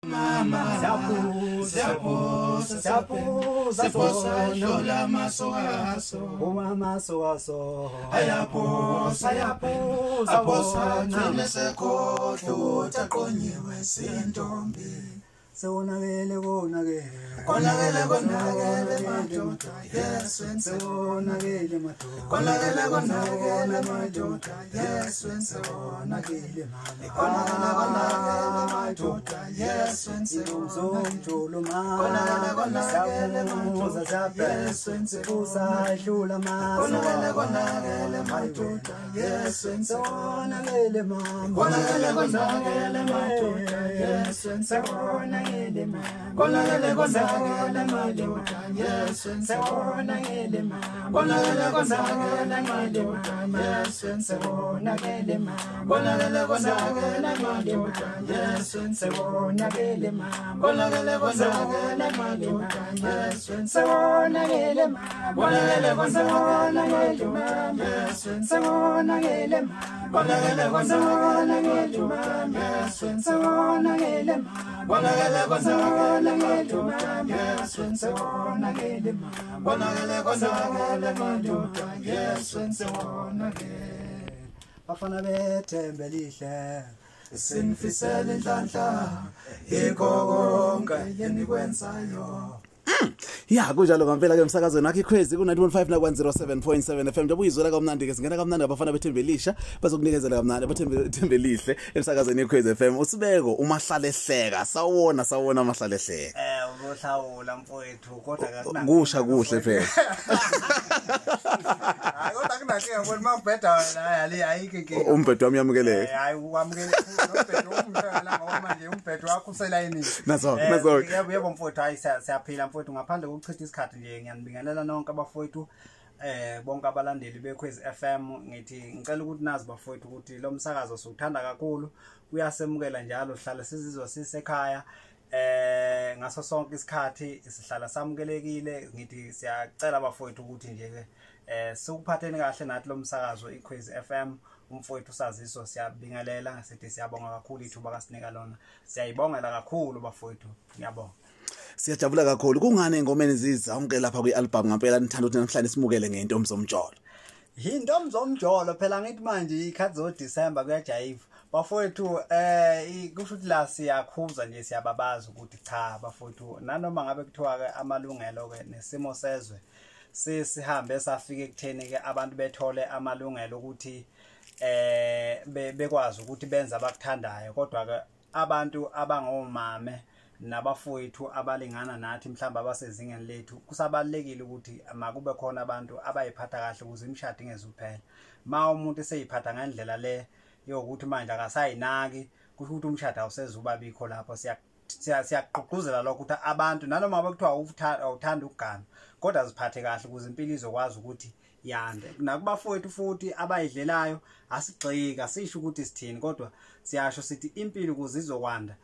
Mama, Zapo, Lola Masoaso, Mama Soaso, Ayapo, Aposa, Nameseko, Takoni, Sintombi. So nagele go nage, Majota, yes, and so nagele mato, Majota, yes, and so nagele Majota, yes, and so Choloma, yes, and so Shulama, Majota, yes, and so nagele Majota, yes, and so Gonagele Majota, yes, and so Gonagele Majota, yes, and so Gonagele Majota, yes, and so Gonagele Majota, yes, and so Gonagele yes, and so Gonagele yes, and so Bafana bethembelihle sinifisela inhlanhla ikonke yenikwenzayo. Ya kunjalo ngempela ke emsakazweni wakhe crazy ku 91.5 na 107.7 FM ndabuyizwela kamnandi ke singena kamnandi abafana bethembelisha bazokunikezela kamnandi abathembelihle emsakazweni crazy FM usibeko umahlala ehleka sawona amahlala ehleka Uhlawula mfowethu kodwa akuna kusha kuhle phela hayi kodwa kunake ngoba mabheda la ayike ke umbhedo wami yamukeleke hayi ukwamukele umbhedo umntwana ngoba manje umbhedo wakho uselayini nazo yebo mfowethu hayi siyaphila mfowethu ngaphandle kokuchitha isikhathi nje ngiyanibingelela nonke abafowethu bonke abalandeli beKwezi FM ngithi ngicela ukuthi nazi bafowethu ukuthi lo msakazo siwuthanda kakhulu uyasemukela njalo sihlala sizizwa sisekhaya ngaso sonke isikhathi sihlala samukelekile ngithi siyacela abafowethu ukuthi nje ke sikuphatheni kahle nathi lo msakazo iKwezi FM umfowethu saziso siyabingelela sithi siyabonga kakhulu ithuba kasinika lona siyayibongela kakhulu bafowethu ngiyabonga siyajabula kakhulu kungane engomeni zizamke lapha kwi-album ngempela nithanda ukuthi namhlanje simukele ngento mzomjolo into mzomjolo phela ngithi manje ikhathi zo December kuyajayiva bafowethu kusho ukuthi la siyakhuza nje siyababaza ukuthi cha bafowethu nanoma ngabe kuthiwa ke amalungelo ke nesimo sezwe sihambe safike ekutheni ke abantu bethole amalungelo ukuthi bekwazi ukuthi benze abakuthandayo kodwa ke abantu abangomame nabafowethu abalingana nathi mhlamba abasezingeni lethu kusabalekile ukuthi makube khona abantu abayiphatha kahle ukuze imishado ingezuphela umuntu eseyiphatha ngendlela le yokuthi manje akasayinaki kusho ukuthi umshado awusezuba bikho lapho siyaqhuquzela lokho ukuthi abantu nanoma bekuthiwa awuthanda ukugana kodwa ziphathe kahle ukuze impilo izokwazi ukuthi yande nakubafowethu futhi abayidlelayo asigxika sisho ukuthi sithini kodwa siyasho sithi impilo ukuze izokwanda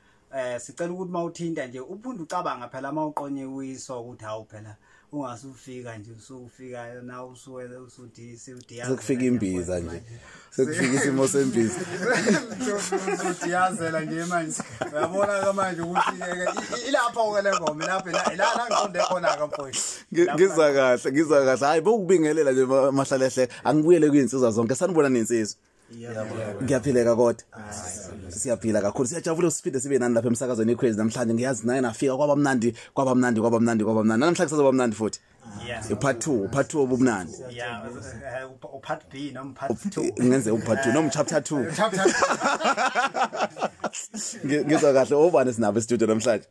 sicela ukuthi mawuthinta nje uphinde ucabanga phela mawuqonye uyiso ukuthi hawu phela ungasufika nje usufika na usuthi sekufika imbiza nje sekufika isimo sembiza usudiyazela nje manje uyabona ke manje ukuthi ilapha ke le ngoma lapha la ngiqonde khona ke mfowethu ngizwa kahle hayi bokubingelela nje mahlala ehleka angibuyele kwinsizwa zonke sanibona nensizwa ngiyaphileka kodwa siyaphila kakhulu siyajabula usipinde sibe nani lapha emsakazweni iCrazy namhlanje ngiyazi naye nafika kwabamnandi namhlanje kusazoba mnandi futhi part 2 obumnandi part B noma part 2 ngenze part 2 noma chapter 2 ngizwa kahle obani sinabo e-studio namhlanje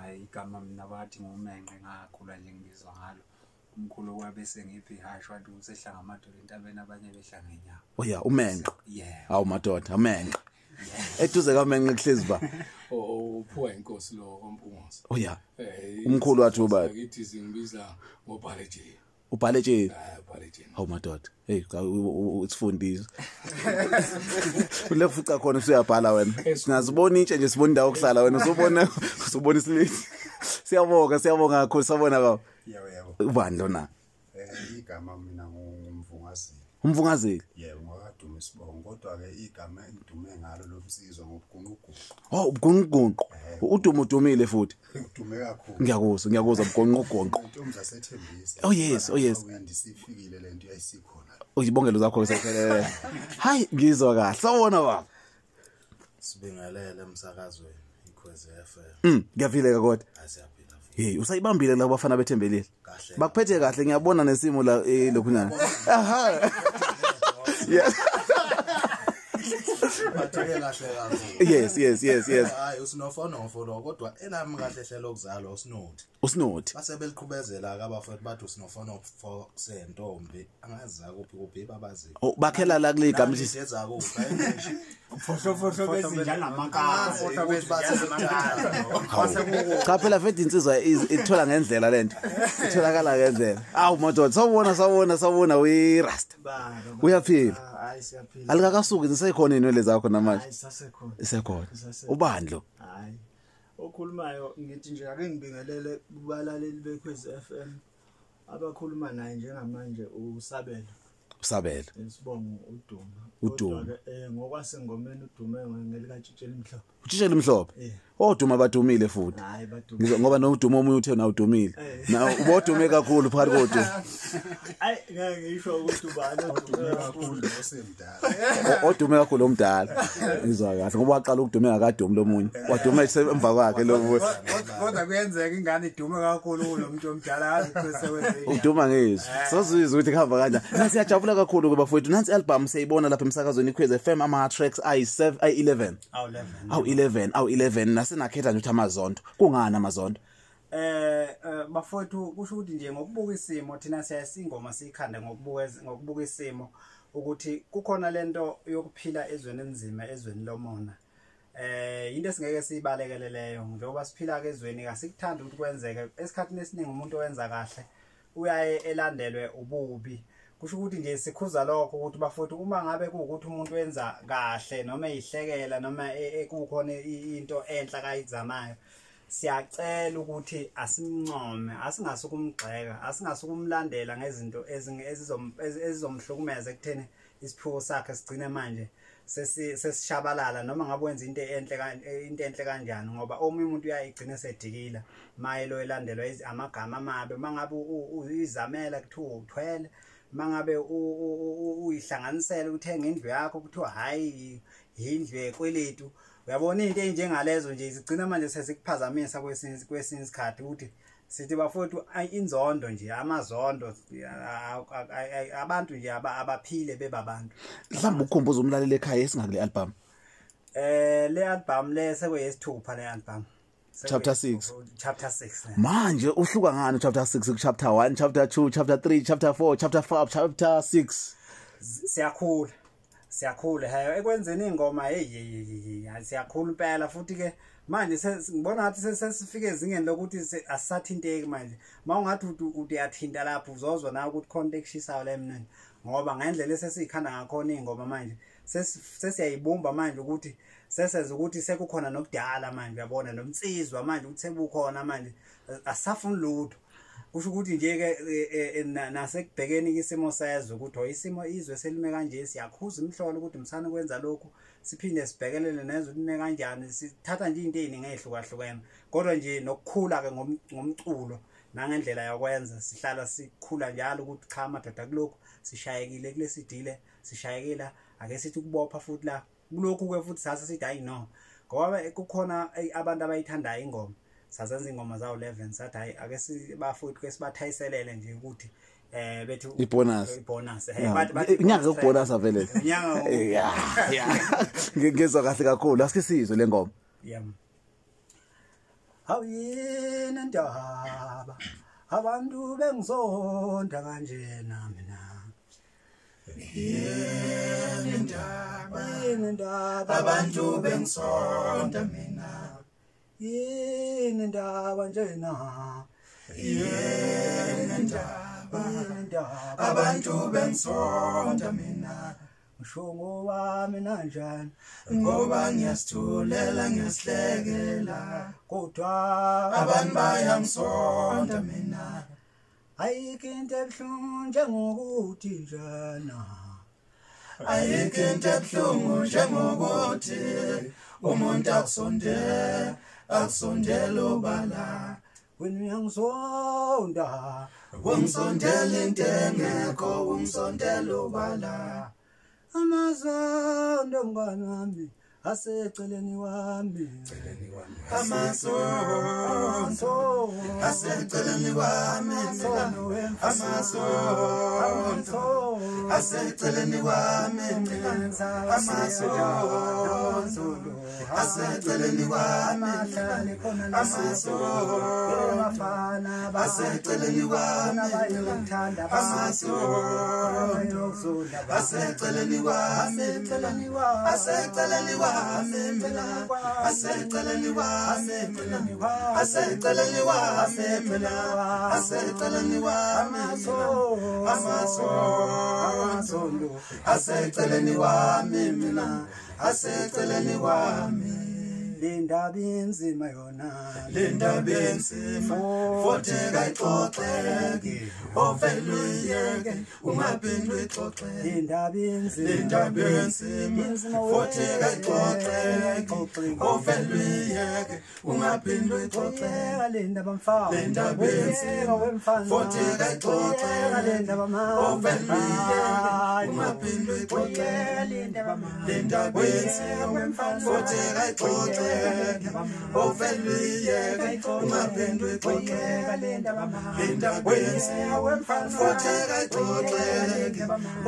hayi igama mina bathi ngumenqe ngakhula nje ngibizwa ngalo umkhulu kwabe sengiphi hashwa nje usehla ngamadoda entabeni abanye behla ngenyama ya umenqe hawu madoda umenqe eduze kamenqe kuhlezi ba uphuwa inkosi lo kompungosi ya umkhulu wathi uba ngithi singibiza ngobhaleje ubhaleje hawu madoda hey usifundisa ulefuca khona usuyabhala wena sinazibona intshe nje sibona indawo okuhlala wena uzobona isilithi siyabonga kakhulu sabona baba ubani lona igama mina ngumvungazeli umvungazeli yebo ngoka uDuma Sibongo kodwa ke igama engidume ngalo lomsizwa ngobugunqugunqu. Oh ubugunqugunqu. uDuma udumile futhi. Udume kakhulu. Ngiyakuzwa ubugunqugunqu. Intombi zaseThembisa. Oh yes. Ngiyandisifikile lento yayisikhona. Uyibongelo zakho sekuphelele. Hayi ngizwa kahle. Sawona baba. Sibingelele emsakazweni iKhozi FM. Ngiyaphileka kodwa. Asiyaphila futhi. Hey usayibambile la bafana bethembelile. Kahle. Bakuphethe kahle ngiyabona nesimo la lokhunyana. Aha. Yes. Batheke kahle kakhulu. Yes. Hayi usinofonofo kodwa elami kahle hlelo okuzalwa usinothi. Usinothi. Base beliqhubezela ke abafowethu bathi usinofonofo sentombi angazi kuphi babazi. Oh bakhela la kule igama lithi Ngiyenza kuphi ayingishi. Fohlo bezinjanamakala, fohlo bezinjanamakala. cha phela vedi insizwa ithola ngendlela lento. Itholakala ngendlela. Awu madoda sawubona we rasta. Uyaphila. Hayi siyaphila. Alikakasuki zisekhona inwele zakho namanje. Hayi sasekhona. Isekhona. Ubandlo. Hayi. Okhulumayo ngithi nje ake ngibingelele kubalaleli beKhozi FM. Abakhuluma naye njengamanje Usabela. Sibonga uDuma. uDuma. Ngokwasengomeni uDuma ngelika tshitshela imhlophe. Utshitshela imhlophe. Oduma badumile futhi. Hayi baduma. Ngoba noDuma omunye uthe na udumile. Na ubodume kakhulu phakathi koduma. Hayi ngeke ngisho ukuthi ubani odume kakhulu osemdala. Odume kakhulu omdala. Ngizwa kahle ngoba waqala ukuduma ngakadumi lomunye. Waduma emva kwakhe lo. Kodwa kuyenzeka ingane idume kakhulu kulomuntu omdala yazi bese wenze. Uduma ngizwe. Sozizwa ukuthi khamba kanjani. Nasi siyajabula kakhulu kuba mfowethu. Nansi album siyibona lapha emsakazweni iKhozi FM ama tracks i11. Awu 11 nasenakhetha nje ukuthi amazondo. Kungani amazondo? Bafowethu kusho ukuthi nje ngokubuka isimo thina siyasingoma sikhanda ngokubuka isimo ukuthi kukhona lento yokuphila ezweni enzima ezweni lomona. Into esingeke sibalekeleleyo njengoba siphila ke ezweni kasikuthanda ukuthi kwenzeke esikhatini esiningi umuntu owenza kahle uyaye elandelwe ububi. Kusho ukuthi nje sikhuza lokho ukuthi bafowethu uma ngabe kuukuthi umuntu wenza kahle noma eyihlekela noma kukhona into enhla kayizamayo siyacela ukuthi asimncome asingasukumgxeka asingasukumlandela ngezinto ezizomhlukumeza ekutheni isiphiwo sakhe sigcine manje sesishabalala noma ngabe wenza into enhle kanjani ngoba omunye umuntu uyayigcina sedikila mayelo elandelwa amagama amabe mangabe uyizamela kuthiwa uthwele mangabe uyihlanganisela uthenga indlu yakho kuthiwa hayi indlu yekweletu uyabona into enjengalezo nje sigcina manje sesikuphazamisa kwesinye isikhathi ukuthi sithi bafowethu inzondo nje amazondo abantu nje abaphile bebabantu mhlawumbe ukukhumbuza umlaleli ekhaya esingakule album le album le sekuyesithupha le album chapter 6 chapter 6 manje uhluka ngani chapter 6 ku chapter 1 chapter 2 chapter 3 chapter 4 chapter 5 chapter 6 siyakhula hayo ekwenzeni ingoma siyakhula impela futhi ke manje ngibona ngathi sesifike ezingeni lokuthi asisathinteki manje mawungathi uyathinta lapho uzozwa nawe ukuthi khona ekushisayo la emnene ngoba ngendlela esesikhanda ngakhona ingoma manje sesiyayibumba manje ukuthi seseze ukuthi sekukhona nokudala manje uyabona nomtsizwa manje ukuthi sekukhona manje asafuni lutho kusho ukuthi nje ke nasekubhekeni isimo sezwe ukuthi isimo izwe selime kanje siyakhuza imhlolo ukuthi msana kwenza lokho siphinde sibhekelele nezwe lime kanjani sithatha nje into eziningi ezihlukahlukene kodwa nje nokukhula ke ngomculo nangendlela yokwenza sihlala sikhula njalo ukuthi cha madoda kulokho sishayekile kulesidile sishayekela ake sithi ukubopha futhi la kulokhu ke futhi sasa sithi hayi no ngoba kukhona abantu abayithandayo ingoma sazenza ingoma zawo 11 sathi hayi ake sibafowethu ke sibathayiselele nje ukuthi bethu ibonus inyanga ukubonus avele inyanga ngizwa kahle kakhulu asike sizwe le ngoma awuyena ndaba abantu bengizonda kanjena mina yena ndaba abantu bengizonda mina yena ndaba njena yena ndaba abantu bengizonda mina Mshongo wami nanjani ngoba ngiyasithulela ngiyasihlekela kodwa abantu bayangisonda mina ayikho into ebuhlungu njengokuthi njana ayikho into ebuhlungu njengokuthi umuntu akusondela obala wena uyangizonda ungisondela into engekho ungisondela obala amazondo mngani wami aseceleni wami amasondo aseceleni wami amasondo aseceleni wami amasondo aseceleni wami amasondo aseceleni wami amasondo aseceleni wami aseceleni wami aseceleni wami aseceleni wami aseceleni wami amasondo aseceleni wami mina aseceleni wami lendaba enzima yona lendaba enzima futhi kayixoxeke oveluyeke ungaphindwe ixoxe lendaba lendaba enzima futhi kayixoxeke oveluyeke ungaphindwe ixoxe lendaba mfana lendaba enzima futhi kayixoxeke lendaba oveluyeke ungaphindwe ixoxe lendaba enzima futhi kayixoxeke oveluyeke ungaphindwe ixoxe lendaba enzima futhi kayixoxeke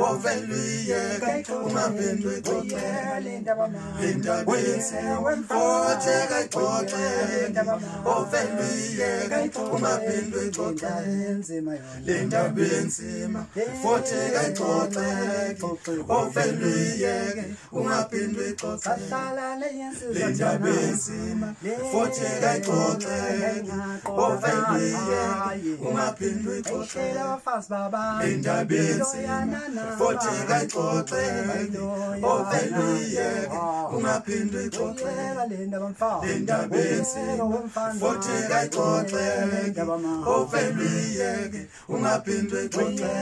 oveluyeke ungaphindwe ixoxe lendaba enzima futhi kayixoxeke oveluyeke ungaphindwe ixoxe lendaba enzima futhi kayixoxeke oveluyeke ungaphindwe ixoxe lendaba enzima futhi kayixoxeke oveluyeke ungaphindwe ixoxe lendaba enzima futhi kayixoxeke oveluyeke ungaphindwe ixoxe lendaba enzima futhi kayixoxeke oveluyeke ungaphindwe ixoxe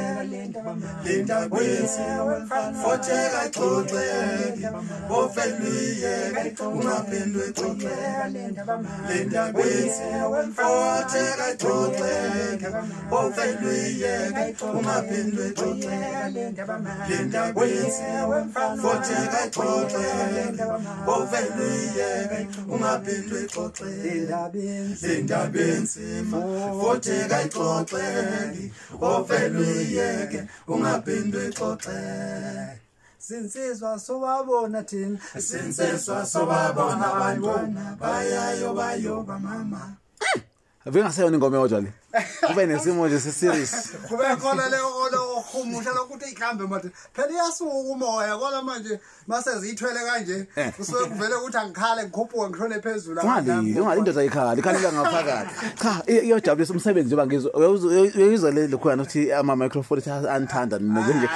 lendaba enzima futhi kayixoxeke oveluyeke ungaphindwe ixoxe lendaba enzima futhi kayixoxeke oveluyeke ungaphindwe ixoxe lendaba enzima futhi kayixoxeke oveluyeke ungaphindwe ixoxe lendaba enzima futhi kayixoxeke oveluyeke ungaphindwe ixoxe sinsizwa sobabona thina sinsizwa sobabona abantwana bayayoba mama Avingaseyona ingoma yodwa le. Kube nesimo nje se-series. kube khona le okuhumusha lokuthi ikhambe manje phela iyasuka umoya kodwa manje mase zithwele kanje kusuke kuvele ukuthi angikhale ngikhuphuke ngishone phezulu Ungali indoda ayikhala ikhalela ngaphakathi. Cha iyojabulisa umsebenzi njengoba ngizwe uyizwa le lokhwana ukuthi ama microphone anthanda nje.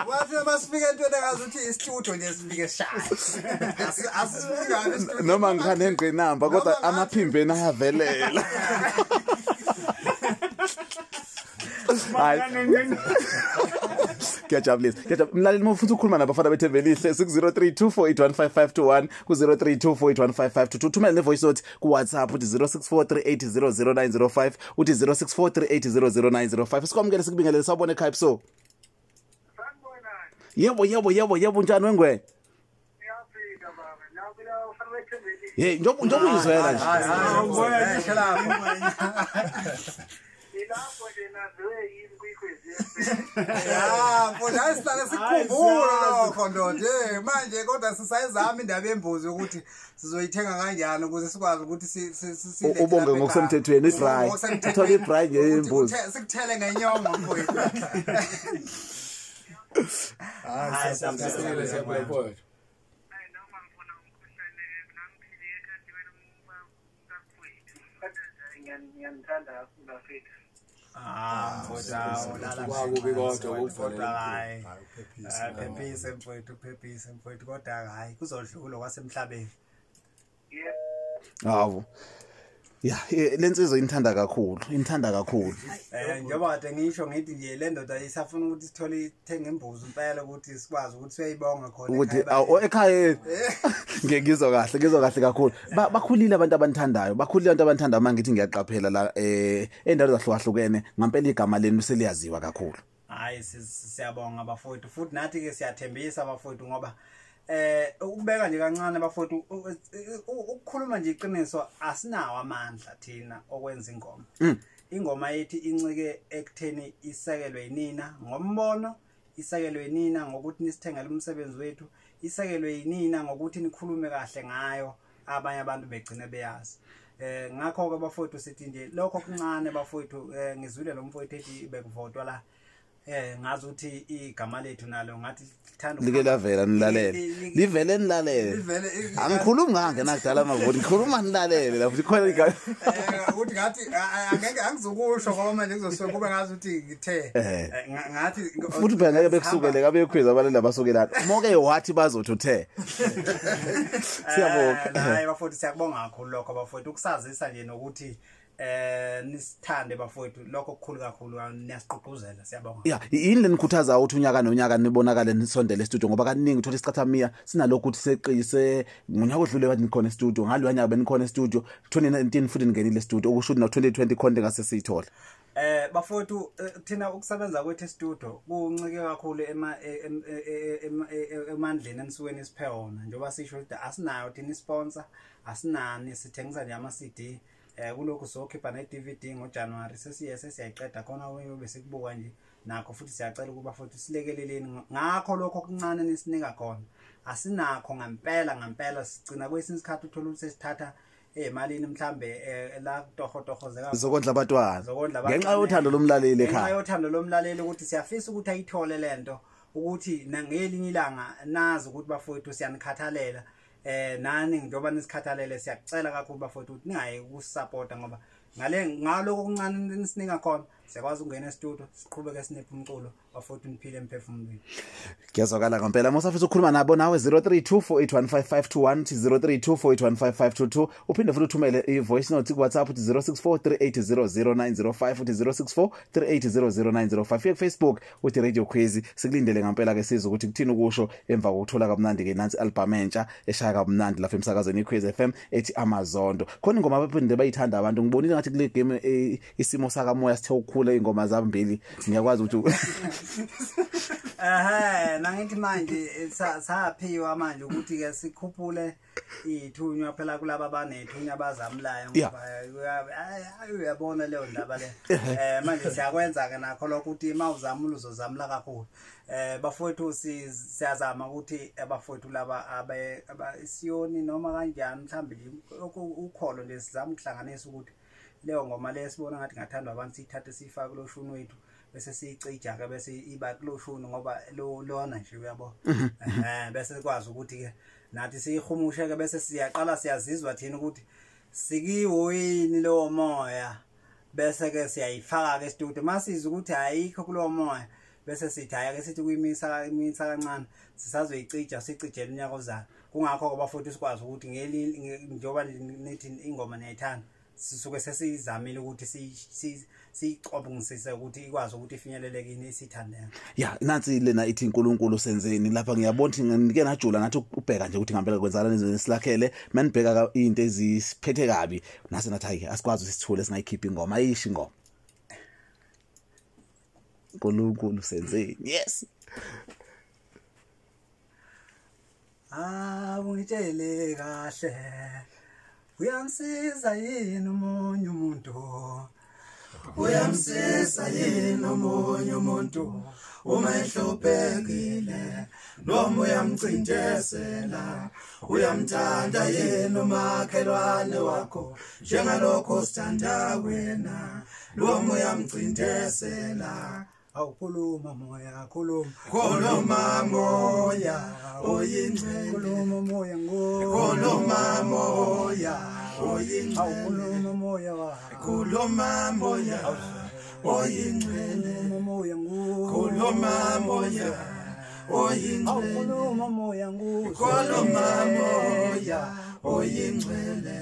wathi masifike entweni akazi ukuthi istudio nje sifike shaya asifika Noma ngikhane engqinamba kodwa amaphimbe ayavelela. Ngiyajabulisa. Mlaleli mufuna ukukhuluma nabafana bethembelihle 6032481551 ku0324815522 thumela ne voice note ku WhatsApp uthi 0643800905 uthi 0643800905 sikwamukele sikubingelele sawubona ekhaya so. Yebo njani wengwe? Hey njobu izwela nje. ngoya ngishala Ilapho nje naziwe yini kuyikhwezi. Bona sihlale sikukhumbula lokho ndoda. Manje kodwa sisayizama indaba yembuzi ukuthi sizoyithenga kanjani ukuze sikwazi ukuthi sile ubonge ngokusemthethweni ibrayi. Uthola ibrayi nje yembuzi. Sikuthele ngenyongo mfowethu. hayi siyabona Ngiyamthanda kakhulu phephise mfowethu kodwa hayi kuzodlula kwasemhlabeni. Hawu. Yeah, lensizwe inithanda kakhulu Njengoba kade ngisho ngithi nje le ndoda isafuna ukuthi sithole ithenga imbuzi impela ukuthi sikwazi ukuthi siyayibonga khona ukuthi ekhaya ngizwa kahle kakhulu bakhulile abantu abanithandayo uma ngithi ngiyaqaphela la endaweni zahlukahlukene ngempela igama lenu seliyaziwa kakhulu. Hayi siyabonga abafowethu futhi nathi ke siyathembisa abafowethu ngoba ukubeka nje kancane abafowethu ukukhuluma nje iqiniso asinawo amandla thina okwenza ingoma. Ingoma yethi incike ekutheni isekelwe yinina ngombono, isekelwe yinina ngokuthi nisithengele umsebenzi wethu, isekelwe yinina ngokuthi nikhulume kahle ngayo abanye abantu begcine beyazi. Ngakho ke abafowethu sithi nje lokho kuncane abafowethu ngizwile lo mfowethu ethi bekuvotwa la ngazi ukuthi igama lethu nalo ngathi lithanda like lavela nilalele livele nilalele angikhulumi ngange nakudala amavoti ngikhuluma nilalele lapho ikhona igama ukuthi ngathi angeke angizokusho ngoba manje kuzosuka kube ngazi ukuthi ngithe ngathi futhi phela ngeke bekusukele kabe khweza abalali abasukela moke wathi bazothi uthe siyabonga hayi bafowethu siyakubonga kakhulu lokho bafowethu ukusazisa nje nokuthi nisithande bafowethu lokho kukhulu kakhulu niyasiqoquzela siyabonga. Yeah, yini lenikhuthaza ukuthi unyaka nonyaka nibonakale nisondele e-studio ngoba kaningi uthola isicathamiya sinalokho ukuthi seqise ngonyaka odlule bathi nikhona e-studio ngalwanyaka benikhona e-studio 2019 futhi ningenile e-studio okusho na 2020 content ngase siyithola. Bafowethu thina ukusebenza kwethu e-studio kuncike kakhulu emandleni enisuweni isiphewona njengoba sisho ukuthi asinayo thina sponsor asinani sithengisa nje ama CD kulokho sokhipha ne-DVD ngoJanuary sesiyayiqeda khona wena besikubuka nje nakho futhi siyacela ukuba futhi silekeleleni ngakho lokho kuncane nisinika khona asinakho ngempela sigcina kwesinye isikhathi uthola ukuthi sesithatha emalini mhlambe la tohotoho zokondla abantwana ngenxa yothando lomlaleli ekhaya ngenxa yothando lomlaleli ukuthi siyafisa ukuthi ayithole lento ukuthi nangelinye ilanga nazi ukuthi bafowethu siyanikhathalela nani njengoba nisikhathalele siyakucela kakhulu bafowethu ukuthi ningayi ukusupporta ngoba ngaloko kuncane nisinika khona siyakwazi ukungena e-studio siqhubeke siniphe umculo bafowethu niphile emphefumulweni. Kuyazwakala ngempela mosafisa ukukhuluma nabo nawe 0324815521 0324815522 uphinde futhi uthumele i-voice note ku-WhatsApp uthi 0643800905 uthi 0643800905 Facebook uthi Radio Khwezi sikulindele ngempela ke sizwe ukuthi kuthini ukusho emva kokuthola kamnandi ke nansi album entsha eshaya kamnandi lapha emsakazweni iKhwezi FM ethi Amazondo khona ingoma abaphinde bayithanda abantu ngibonile ngathi kule game isimo sakamoya sithe ukukhula ingoma zambili ngiyakwazi ukuthi nangithi manje saphiwa manje ukuthi ke sikhuphule ithunywa phela kulabo abanethunya bazamlayo ngoba uyabona leyo ndaba le manje siyakwenza ke nakho lokho ukuthi mawuzamula uzozamla kakhulu bafowethu siyazama ukuthi abafowethu laba abayisiyoni noma kanjani mhlambe ukholo nje sizama ukuhlanganisa ukuthi leyo ngoma lesibona ngathi ngathandwa abantu siyithathe siyifake kuloshuni wethu bese siyicija ke bese iba kuloshuni ngoba lona nje uyabo bese sikwazi ukuthi ke nathi siyihumushe ke bese siyaqala siyazizwa thina ukuthi sikiwoyini lo moya bese ke siyayifaka ke studio masiza ukuthi ayikho kulo moya bese sithi ayake sithi kuyimisa kancane sisazoyicija sicijela unyaka ozayo kungakho abafowethu sikwazi ukuthi njengoba nithi ingoma niyayithanda sisuke sesizamile ukuthi siqobungisise ukuthi ikwazi ukuthi ifinyeleleke isithandeka. Yeah, nansi lena ithi uNkulunkulu senzeni lapha ngiyabona ukuthi ngike najula ngathi ubheka nje ukuthi ngempela kwenzala nesilakhele manibheka into ezisiphethe kabi nase nathi hayi asikwazi usithule singayikhipha ingoma ayishi ingoma. uNkulunkulu senzeni. Yes. Ungitshele kahle uyamsiza yini umunye umuntu uyamsiza yini umunye umuntu uma ehluphekile noma uyamcindezela uyamthanda yini umakhelwane wakho njengalokho sithanda wena noma uyamcindezela awukhuluma moya khuluma moya oyingcwele khuluma moya khuluma moya oyingcwele awukhuluma moya khuluma moya oyingcwele moya khuluma moya oyingcwele khuluma moya khuluma moya oyingcwele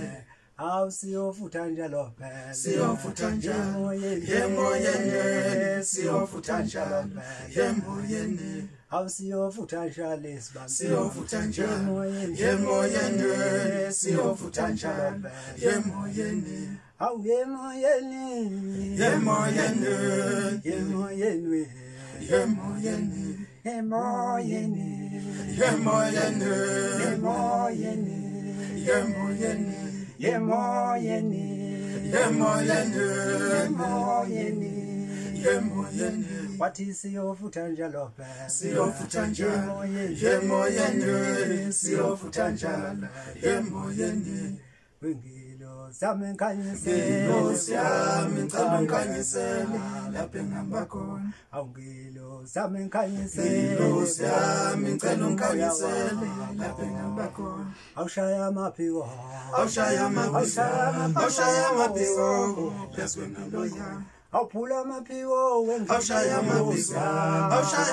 Awu siyofutha njalo phela Siyofutha njalo emoyeni siyofutha njalo emoyeni Awu siyofutha njalo isibani Siyofutha njalo emoyeni siyofutha njalo emoyeni Awu emoyeni emoyeni emoyeni emoyeni emoyeni emoyeni emoyeni emoyeni emoyeni emoyeni emoyeni emoyeni wathi siyofutha njalo phela Siyofutha njalo emoyeni siyofutha njalo emoyeni Wengilo zami nkhanyisele Ngilosi yami ngicela ungikhanyisele lapho engihamba khona Awungilo zami nkhanyisele Ngilosi yami ngicela ungikhanyisele lapho engihamba khona Awushaya amaphiko Awushaya amaphiko phezu kwempilo yami Awuphula amaphiko Awushaya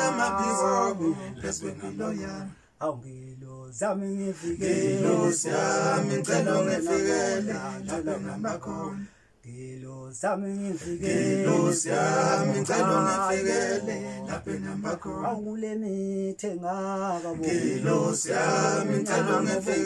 amaphiko phezu kwempilo yami Awungilo zami ngifikele Ngilosi yami ngicela ungifikele lapho engihamba khona Ngilo zami ngifikele Ngilosi yami ngicela ungifikele lapho engihamba khona Awukule mithi engakaboni Ngilosi yami ngicela ungifikele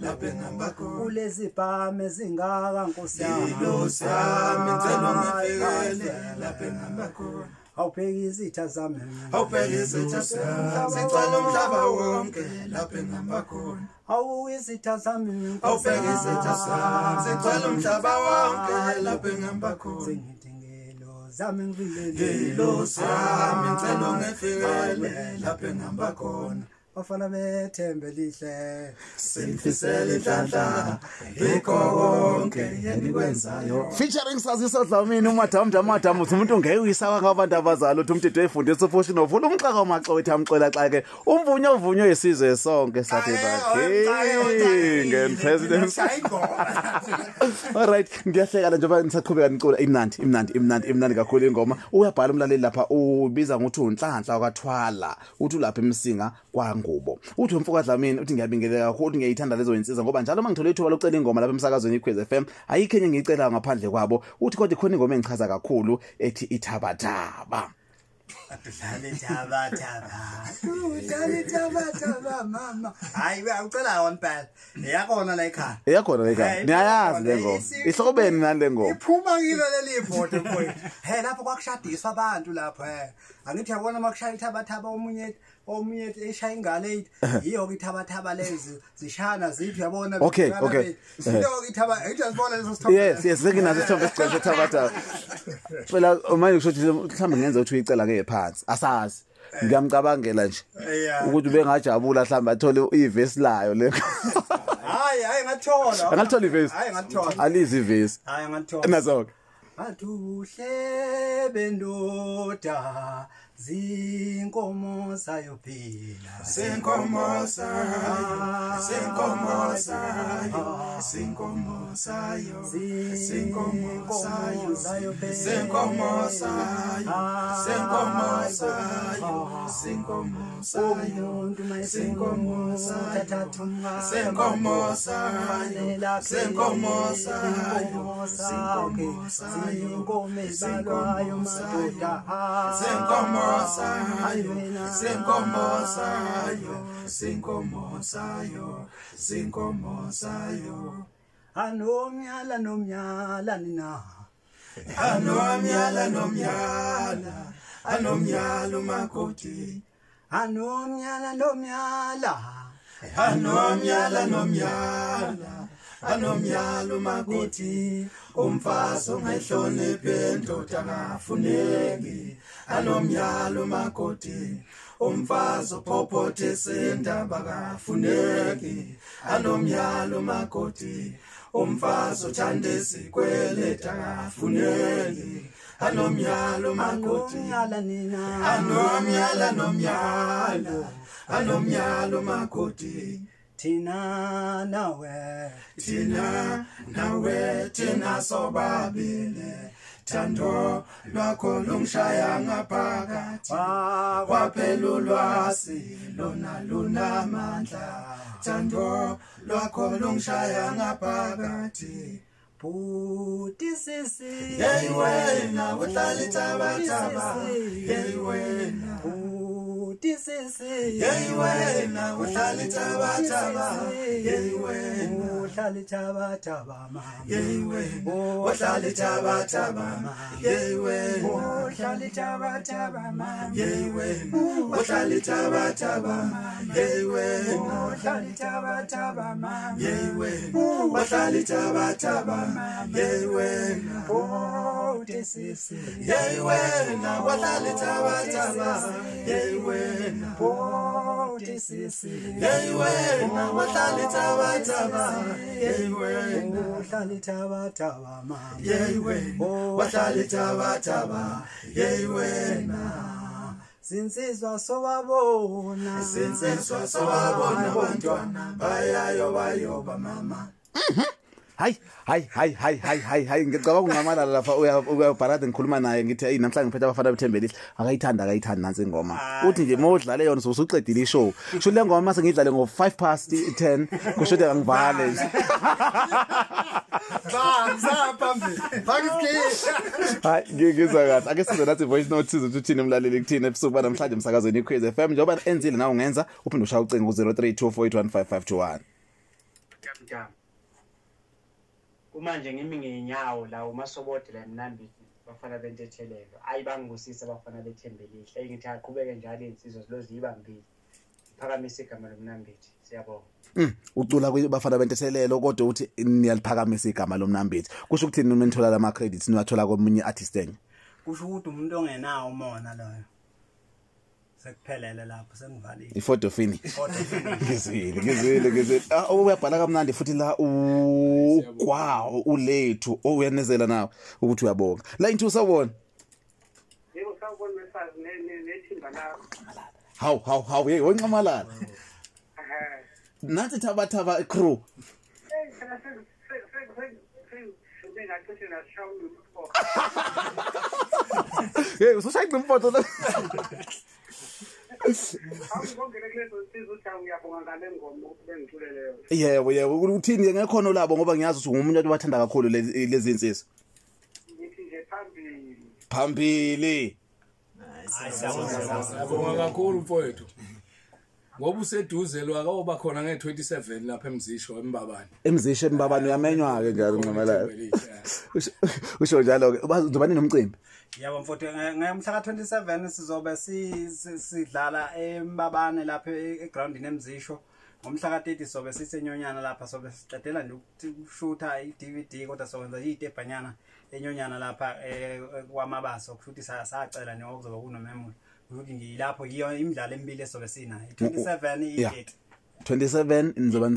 lapho engihamba khona Kulezi bhame zingaka Nkosi yami Ngilosi yami ngicela ungifikele lapho engihamba khona Awubheka izitha zami Awubheka izitha zami zigcwele umhlaba wonke lapho engihamba khona Awuyizitha zami Awubheka izitha zami zigcwele umhlaba wonke lapho engihamba khona Sengidingelo zami ngifikele Ngilosi yami ngicela ungifikele lapho engihamba khona Bafana bethembe lihle Sifisela inhlanhla yikho konke enikwenzayo Featuring Saziso Dlamini umadam uthi umuntu ngeke uyisaka ngabantu abazalo uthi umthetho efundisa portion of umxaka maxothi amxola xa ke umvunyo yesizwe sonke sathi bakhe and president All right ngiyahleka njengoba nisaqhubeka nicula imnandi kakhulu ingoma uyabhala umlaleli lapha ubiza ngokuthi unhlanhla wakwathwala uthi lapha emsinga kwangubo uthi umfuka Dlamini uthi ngiyabingelela kakhulu ngiyayithanda lezo insizwa ngoba njalo mangithola ithuba lokucela ingoma lapha emsakazweni iKwez FM ayikho enye ngiyicela ngaphandle kwabo uthi kodwa ikhona ingoma engichaza kakhulu ethi ithabathaba Uthabathaba mama hayi uyacela wona phela iyakhona la ekhaya niyayazi le ngoma ihlobeni nani le ngoma iphuma kilo leli ibhodo mfowethu lapho kwakushadiswa abantu lapho angithi yabona makushaya ithabathaba omunye eshaya ingane yiyo ke ithabathaba lezi zishana zithi yabona Okay. siyo ithaba ayizibona leso sithombe yes sekinazo isithombe sigcwele ithabathaba phela manje kusho ukuthi mhlawumbe ngenza ukuthi uyicela ke phansi asazi ngiyamcabangela nje ukuthi ubengajabula mhlawumbe athole ivesi layo le hayi ngathola angalithola ivesi alizi ivesi hayi ngathola nazo Athuhle bendoda zinkomo sayo phela Sinkomo sayo Sinkomo sayo Sinkomo sayo Sinkomo sayo Sinkomo sayo Sinkomo sayo Sinkomo sayo umuntu mayisinkomo tathathu Sinkomo sayo Sinkomo sayo Sinkomo sayo inkomo ezalwayo madoda Sinkomo sayo Sinkomo sayo Sinkomo sayo Sinkomo sayo anomyala nina Anomyala umakoti anomyala Anomyala umakoti umfazi ongayihloniphi indoda akafuneki anomyala umakoti umfazi ophophothe indaba akafuneki anomyala umakoti umfazi othanda isikweleta akafuneki anomyala umakoti anomyala umakoti Tina nawe Tina sobabili Thando lwakho lungishaya ngaphakathi Kwaphela ulwazi lona lunamandla thando lwakho lungishaya ngaphakathi Bhuti sisi hey wena uhlala ithabathaba hey wena Bhuti sisi hey wena uhlala ithabathaba hey wena uhlala ithabathaba mama hey wena uhlala ithabathaba hey wena uhlala ithabathaba mama hey wena uhlala ithabathaba hey wena uhlala ithabathaba mama hey wena uhlala ithabathaba hey wena Bhuti sisi hey wena uhlala ithabathaba hey wena Bhuti sisi hey wena uhlala ithabathaba hey wena uhlala ithabathaba mama hey wena uhlala ithabathaba hey wena Sinsizwa sobabona sinsizwa sobabona abantwana bayayoba mama hayi ngicabanga ungamalala lapha uyabharada ngikhuluma naye ngithi hey namhlanje ngiphethe abafana bethembelile akayithandi nansi ingoma uthi nje modlale yona usuqedile ishow kusho le ngoma mase ngidlale ngo5:10 kusho ukuthi angivale nje hayi ngizwa kahle ake size nathi voice note sizo uthini umlaleli kuthini ebusuku banamhlanje emsakazweni iQuiz FM njengoba enzile nawe ungenza uphinde ushaya ucingo ku0324815521 Kumanje ngimi ngenyawo la umasobode la eMnambithi bafana bentethelelo ayibangusisa abafana bethembelihle ngithi aqhubeke njalo insizwa zilozi ibambile phakamise igama loMnambithi siyabonga ucula kubafana bentethelelo kodwa uthi niyaliphakamisa igama loMnambithi kusho ukuthini noma nithola lama credits niwathola komunye artist enye kusho ukuthi umuntu ongenawo umona loyo sekuphelele lapho sengivalile ifoto fini ngizile uyabhala kamnandi futhi la kwawo ulethu oyenezela nawe ukuthi uyabonga la into usawubona yebo sawubona mesazi nethimba lakho how hey woncamalala nathi thabathaba crew hey usushaya imfoto la yebo uthini ngekhono labo ngoba ngiyazi ukuthi umuntu owathanda kakhulu lezi insizwa ngithi nje phambili Siyabonga kakhulu mfowethu ngoba useduze lwakaoba khona nge27 lapha eMzisho uyamenywa ke njalo nqamalala usho njalo ke uzobani nomcimbi yabo mfowethu ngomhla ka27 sizobe sidlala eMbabane lapha egroundini eMzisho ngomhla ka30 sobe sisenyonyana lapha sobe siqedela nje ukushutha iDVD kodwa sowenza itebhanyana enyonyana lapha kwamabaso futhi sacela nje okuzoba kunomemuli ukuthi ngilapho yiyo imidlalo emibili esobe sinayo 27 i8 27 nizoba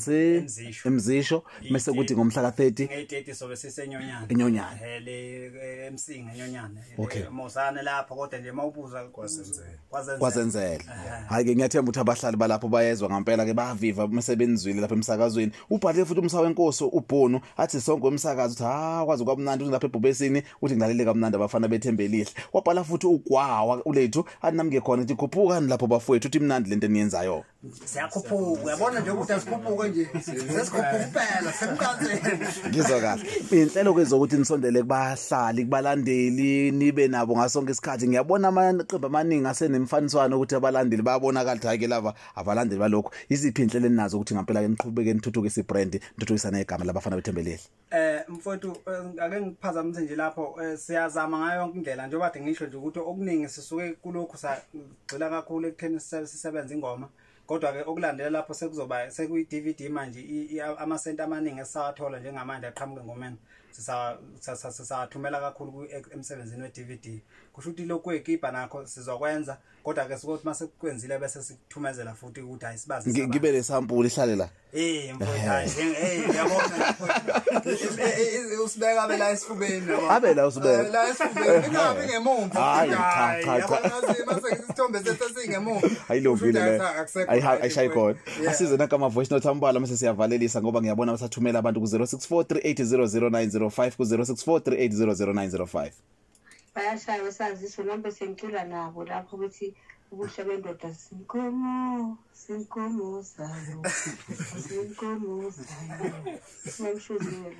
eMzisho mase kuthi ngomhla ka30 nge30 sobe sisenyonyana enyonyana le emsinga enyonyana okay mosane lapho kodwa nje mawubuza kwazenzela hayi ke ngiyathemba ukuthi abahlali balapho bayezwa ngempela ke baviva umsebenzwile lapha emsakazweni ubhale futhi umsawa wenkosi uBhunu athi sonke umsakazo uthi kwazi kwamnandi lapha eBhubesini uthi ngilalele kamnandi abafana bethembelihle wabhala futhi ugwawa ulethu aninamke khona ukuthi khuphukani lapho bafowethu uthi imnandi lento eniyenzayo siyakhuphuka uyabona nje ukuthi asikhuphuke nje sesikhuphuka kuphela semkanzeni ngizwa kahle inhlelo kwezokuthi nisondele kubahlali kubalandeli nibe nabo ngasonke isikhathi ngiyabona amaqembu amaningi asenemfaniswano ukuthi abalandeli bayabonakala ukuthi ke lava abalandeli balokho iziphi inhlelo eninazo ukuthi ngempela ke niqhubeke nithuthukise ibrand nithuthukisa negama labafana bethembelele mfowethu ake ngiphazamise nje lapho siyazama ngayo yonke indlela njengoba kade ngisho nje ukuthi okuningi sisuke kulokhu sagxila kakhulu ekutheni sisebenza ingoma kodwa ke okulandela lapho sekuzoba sekuyi DVD manje amasenti amaningi esawathola njengamanje aqhamuke ngomeni sisathumela kakhulu emsebenzini weDVD kusho ukuthi lokho ekipa nakho sizokwenza kodwa ke sikuthi mase kwenzile bese sikuthumezela futhi ukuthi ayisibazi ngibe lesample ihlale la mfowethu yabona usibeka bela esifubeni abela usibeka la esifubeni ingabe ngemumva hayi mase isithombe sesingemumva ayilungile ayishayi khona asize naka ama voice note ambala mase siyavalelisa ngoba ngiyabona basathumela abantu ku 0643800905 ku 0643800905 bayashaya wesaziso noma sengicula nabo lapho ukuthi ukusha bendoda sinkomo zayo sinkomo zayo ngishuzele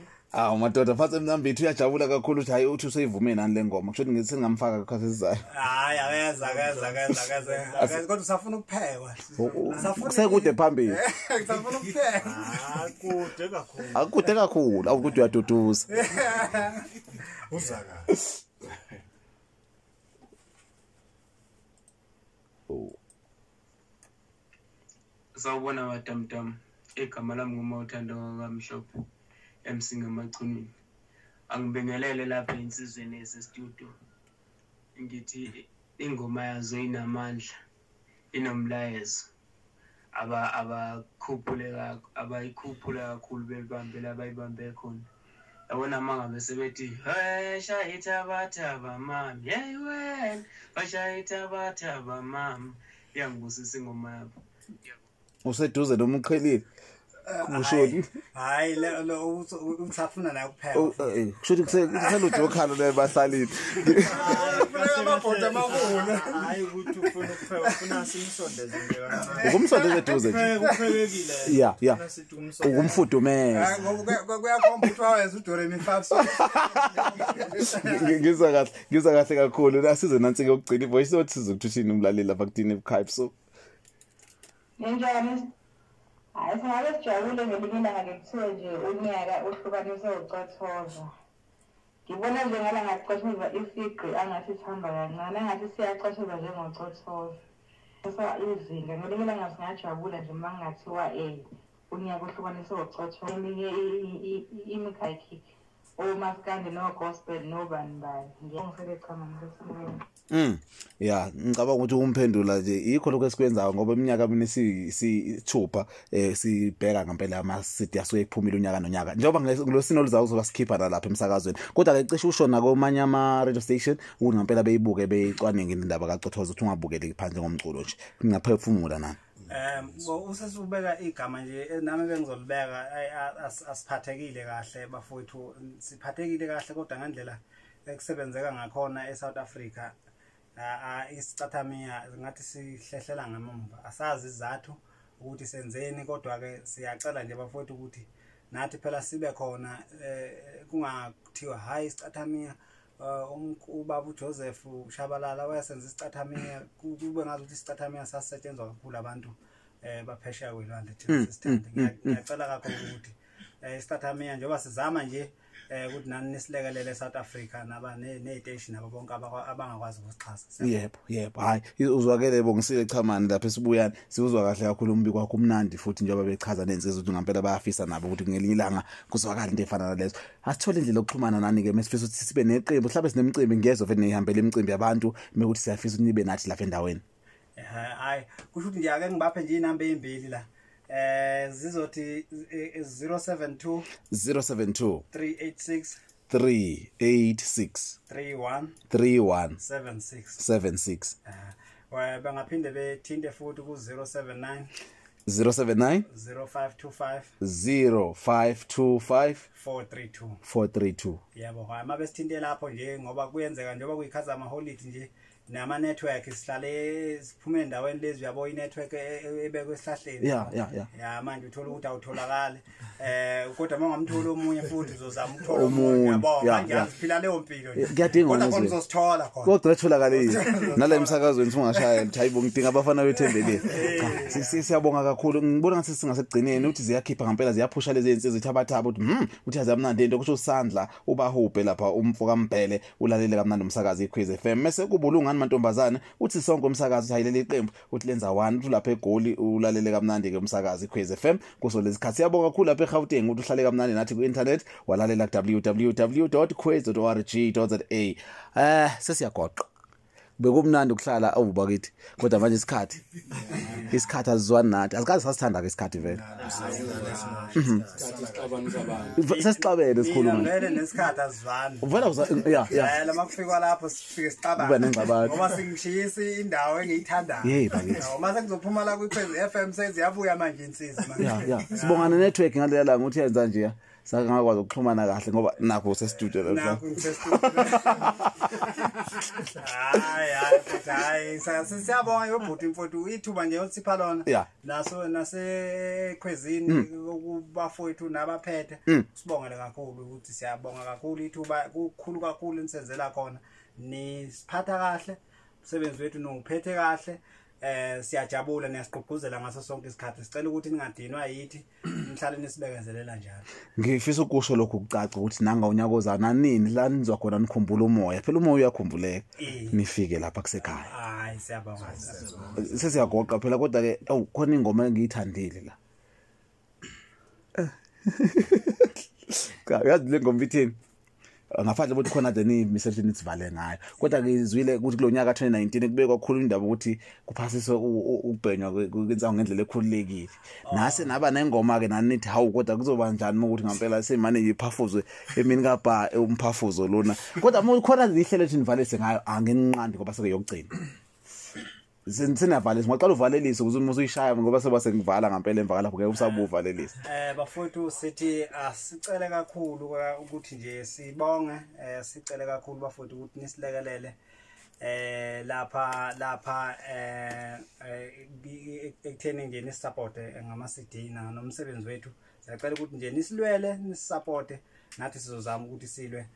madoda mfana emnambithi uyajabula kakhulu ukuthi hayi uthi useyivume nani le ngoma kusho ngithi singamfaka kukhathi esizayo hayi akeza kodwa usafuna ukuphekwa kusekude phambili usafuna ukuphekwa akude kakhulu awukuthi uyaduduza uzaka Sawubona batamtam igama lami nguMawuthando kaMhlophe emsinga emachunini angibingelele lapha insizweni esestudio ngithi ingoma yazo inamandla inomlayezo abayikhuphula kakhulu belibambela abayibambe khona yabona mangabe sebethi hey shayitha bathaba mami hey wena bashayitha bathaba mami yangibusisa ingoma yabo useduze noma uqhelile kushoni hayi lo usafuna nayo kupheka kusho kuselo jokhalo le bahlalini kufuneka amabhoda amakhulu hayi ukuthi ufuna ukupheka ufuna simsondeze nje kancane ukumsondeza eduze kuphekekile ya ukumfudumeza ngoba kuyakhomba ukuthi waweza uDoremi 5 ngizwa kahle kakhulu nasize nansi ke ukugcina ivoice note sizokuthini umlaleli lapha kudini eBukhayip so njani hayi singabe sijabule ngelinye ilanga ngekuthiwa nje unyaka uhlukaniswe ucothoza ngibona nje ngala ngacothoza isigqi angathi sihamba kancane angathi siyacothoza njengocothoza so izinga ngelinye ilanga singajabula nje mangathiwa unyaka uhlukaniswe ucothoza eminye imikhakhi omaskandi no gospel no bani ngiyongisele chama ngizosibona ya ngicabanga ukuthi umphendula nje ikho lokho esikwenzayo ngoba iminyaka mina sithupha sibheka ngempela ama city asuke kuphumile unyaka nonyaka njengoba ngilosino oluzayo uzoba sikhipha nalapha emsakazweni kodwa ke cishe usho nako manye ama radio station ukuthi ngempela beyibuke beyicwaninga indaba kaCothoza ukuthi ungabukeli phansi ngomculo nje ngingaphefumula nani usesubeka igama nje nami bengizolibeka asiphathekile kahle bafowethu siphathekile kahle kodwa ngendlela ekusebenzeka ngakhona eSouth Africa isicathamia ngathi sihlehlela ngemumva asazi izathu ukuthi senzeni kodwa ke siyacela nje bafowethu ukuthi nathi phela sibe khona kungathiwa hayi isicathamia ubaba uJoseph Shabalala wayesenza isicathamia kube ngathi isicathamia sasetshenzwa kakhulu abantu baphesheya kwelwandle thina sisithanda ngiyacela kakhulu ukuthi isicathamia njengoba sizama nje ukuthi nani nisilekelele South Africa naba neziteshi nabo bonke abangakwazi ukusixhasa yebo hayi uzwakele bongisile chamani lapha esibuyani siuzwa kahle kakhulu umbiko wakho umnandi futhi njengoba bechaza nensizwe ukuthi ngempela bayafisa nabo ukuthi ngelinye ilanga kuzwakala into efana nalezo asithole indlela yokuxhumana nani ke mesifisa ukuthi sibe neqembu mhlawumbe sinemicimbi ngezwe vele nihambele imicimbi yabantu mekuthi siyafisa ukuthi nibe nathi lapha endaweni hayi kusho ukuthi ngiyake ngibaphe nje inamba ezimbili la zizothi 072 386 76 bangaphinde bethinte futhi ku 079 0525 432 yebo hayi mabesithinte lapho nje ngoba kuyenzeka njengoba kuyikhaza ama holiday nje nama network sihlale siphume endaweni lezi uyabo inetwork ebekwe esihlahleni ya manje uthola ukuthi awutholakala kodwa mangamthola omunye futhi uzozama ukuthola omunye yabo manje asiphila leyo mpilo nje kuyadinga kodwa khona uzosithola khona kodwa etholakala nala emsakazweni singashaya hayibo ngidinga abafana bethembelile siyabonga kakhulu ngibona ngathi singasekugcineni uthi ziyakhipha ngempela ziyaphusha lezi insizwe ithabathaba uthi azamnandi into kusho usandla ubahubhe lapha umfoka Mbhele ulalele kamnandi umsakazi iKhozi FM mase kubulunga mantombazana uthi sonke umsakazi hayilele iqembu uthi lenza 1 uthi lapha eGoli ulalele kamnandi ke umsakazi iKhozi FM kuso lesikhathi siyabonga kakhulu lapha eGauteng uthi uhlale kamnandi nathi ku internet walalela www.khozi.org.za sesiyagoqa bekumnandi ukuhlala awubakithi kodwa manje isikhathi azizwani nathi azikazi sasithanda ke isikhathi vele sesixabene esikhuluma vele nesikhathi azizwani vele lama kufika lapho sifike sixabana ngoba singishiyisa indawo engiyithandayo uma sekuzophuma la kwiKhozi FM seziyabuya manje insizwa sibongana network ngaleya langa uthi yenza nje Sakangakwazi ukuxhumana kahle ngoba nakho usestudio lapha. Nakho ngisestudio. Hayi siyabonga yobhuti mfowethu ithuba nje othipha lona. Naso nasekhwezini ukubafowethu nabaphethe. Sibongele kakhulu ukuthi siyabonga kakhulu ithuba kukhulu kakhulu nisenzela khona. Nisiphatha kahle. Umsebenzi wethu nowuphethe kahle. Siyajabula niyasiqhugquzela ngaso sonke isikhathi sicela ukuthi ningadinwa yithi nihlale nisibekezelela njalo. Ngifisa ukusho lokho kucaca ukuthi nanga unyakozana nini la nizwa khona nikhumbula umoya phela umoya uyakhumbuleka nifike lapha kusekhaya. Hayi siyabonga. Sesiyagoqa phela kodwa ke khona ingoma engiyithandile la. Yazi le ngoma ithini? Ngaphandle ukuthi khona the imisebenzi nitsivale ngayo kodwa ngizwile ukuthi kulonyaka ka2019 kubekwa kakhulu indaba ukuthi kuphasiswe ukubhenywa kwenza ngendlela ekhululekile nase naba nengoma ke nani nithi hawu kodwa kuzoba njani ukuthi ngempela semane yiphafuzwe emini kaBha umphafuzo lona kodwa khona ihlelo ethi nivalise ngayo angeninqandi ngoba seke yokugcina sinavalisa ngicela uvalelise ukuze umuntu uyishaya ngoba sebase ngivala ngempela emva lapho ke usabuvalelisa. Bafowethu sithi asicele kakhulu ukuthi nje sibonge sicele kakhulu bafowethu ukuthi nisilekelele lapha ekutheni nje nisisupport ngama CD nomsebenzi wethu siyacela ukuthi nje nisilwele nisisupport nathi sizozama ukuthi silwe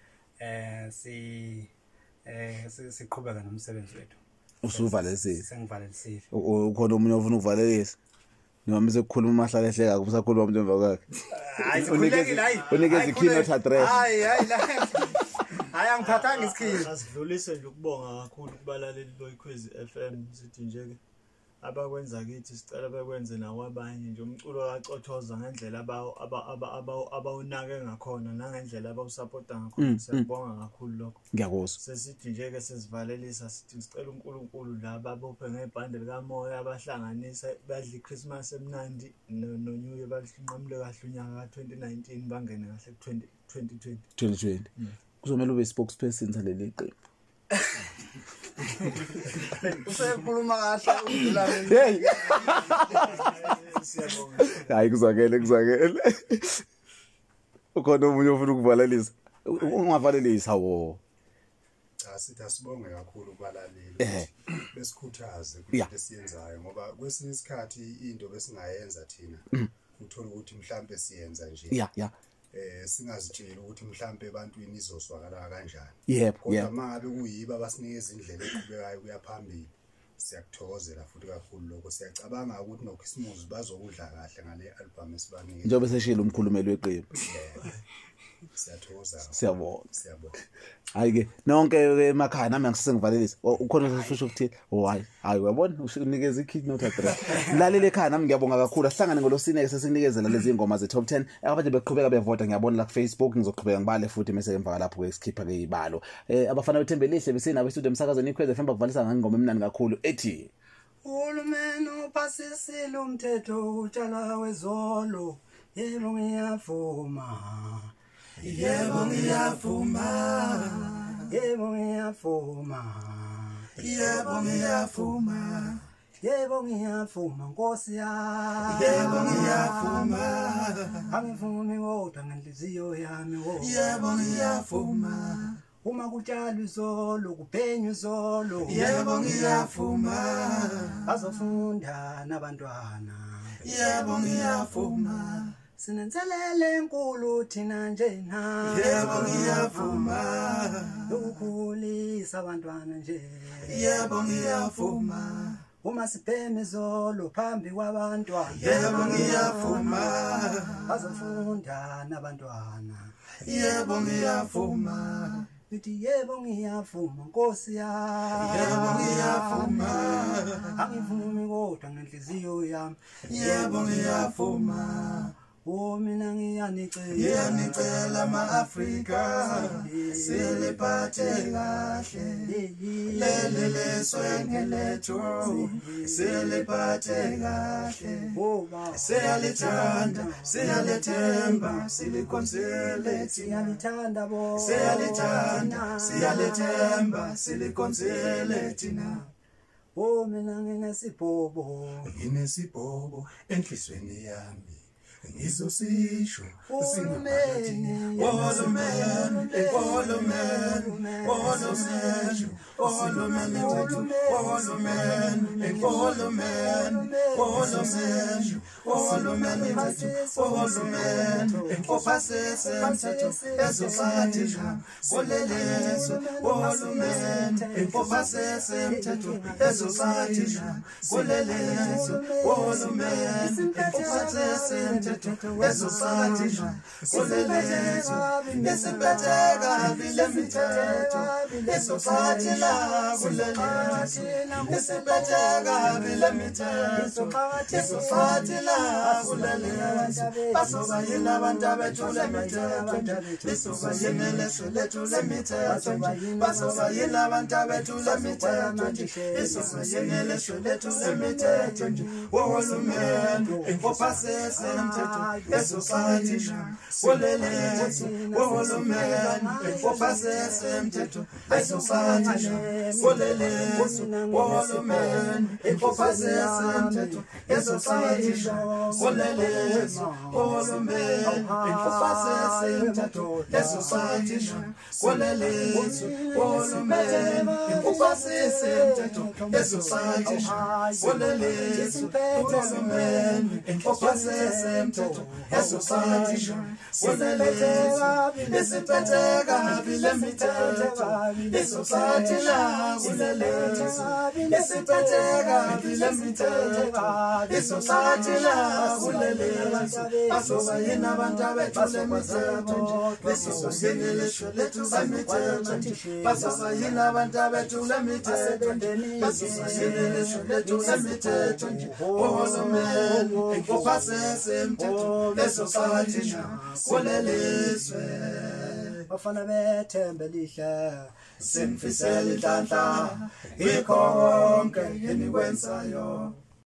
siqhubeka nomsebenzi wethu. Usuvalelise. Sengivalelise. Ukhona umunye ofuna ukuvalelisa. Noma sekukhuluma amahlala ehleka kusakhuluma umuntu emva kwakhe. Hayi sikhulekile hayi. Unikeza ikeynote address. Hayi la. Hayi angiphathanga isikhizi. Asidlulise nje ukubonga kakhulu kubalaleli boyikhwezi FM sithi nje ke abakwenza kithi sicela bekwenze nawo abanye nje umculo kacothoza ngendlela abawunake ngakhona nangendlela abawusupporta ngakhona siyabonga kakhulu lokho. Ngiyakuzwa. Sesithi nje ke sesivalelisa sithi sicela uNkulunkulu laba abophe ngebhande likamoya abahlanganisa badla iChristmas emnandi noNew Year balinqamule kahle unyaka ka2019 bangene kahle ku2020. Kuzomela ube spokesperson saleli qembu. Usekhuluma kahle udlula hey hayi kuzakele ukhona umunye ofuna ukuvalelisa ungavalelisa wo sithi asibonge kakhulu kubalaleli besikhuthaze ukuthi siyenzayo ngoba kwesinye isikhathi into besingayenza thina uthola ukuthi mhlambe siyenza nje singazitshela ukuthi mhlambe ebantwini izoswakala kanjani kodwa mangabe kuyiba abasinikeza indlela eqhubekayo kuya phambili siyakuthokozela futhi kakhulu lokho siyacabanga ukuthi noKhisimusi bazokudla kahle ngale album esibanikeza njengoba seshilo umkhulumeli weqembu siyathokoza siyabonga hayi ke nonke emakhaya nami ngisengivalelisa ukhona sesifisho ukuthi hayi uyabona unikeza ikeynote address lalela ekhaya nami ngiyabonga kakhulu asihlangane ngolosine sesinikezela lezi ngoma ze top 10 abantu beqhubeka bevota ngiyabona la ku Facebook ngizoqhubeka ngibale futhi mase emva lapho ke sikhipha ke ibalo abafana bethembelihle besina bestudio emsakazweni ikhweze FM bakuvalisa ngengoma emnandi kakhulu ethi Uhulumeni uphasisile umthetho utshala wezolo yebo ngiyavuma Yebo ngiyavuma Yebo ngiyavuma Yebo ngiyavuma Yebo ngiyavuma Nkosi yami Yebo ngiyavuma Angivumi kodwa ngenhliziyo yami Yebo ngiyavuma Uma kutshalwa izolo kubhenywa izolo Yebo ngiyavuma Bazofunda nabantwana Yebo ngiyavuma Sinenselele enkulu thina njena Yebo ngiyavuma Ukukhulisa abantwana nje Yebo ngiyavuma Uma sibheme izolo phambi kwabantwana Yebo ngiyavuma Bazofunda nabantwana Yebo ngiyavuma Nithi yebo ngiyavuma Nkosi yami Yebo ngiyavuma Angivumi kodwa ngenhliziyo yami Yebo ngiyavuma mina ngiyanicela ama-Afrika siliphathe kahle leli leswenge lethu siliphathe kahle siyalithanda siyalethemba silikhonzele siyalithanda bo siyalithanda siyalethemba silikhonzele thina mina nginesibhobo enhlizweni yami ngizosisho singabalethini Wolomene bafana bethembe lihle simfisela inhlanhla ikho konke enikwenzayo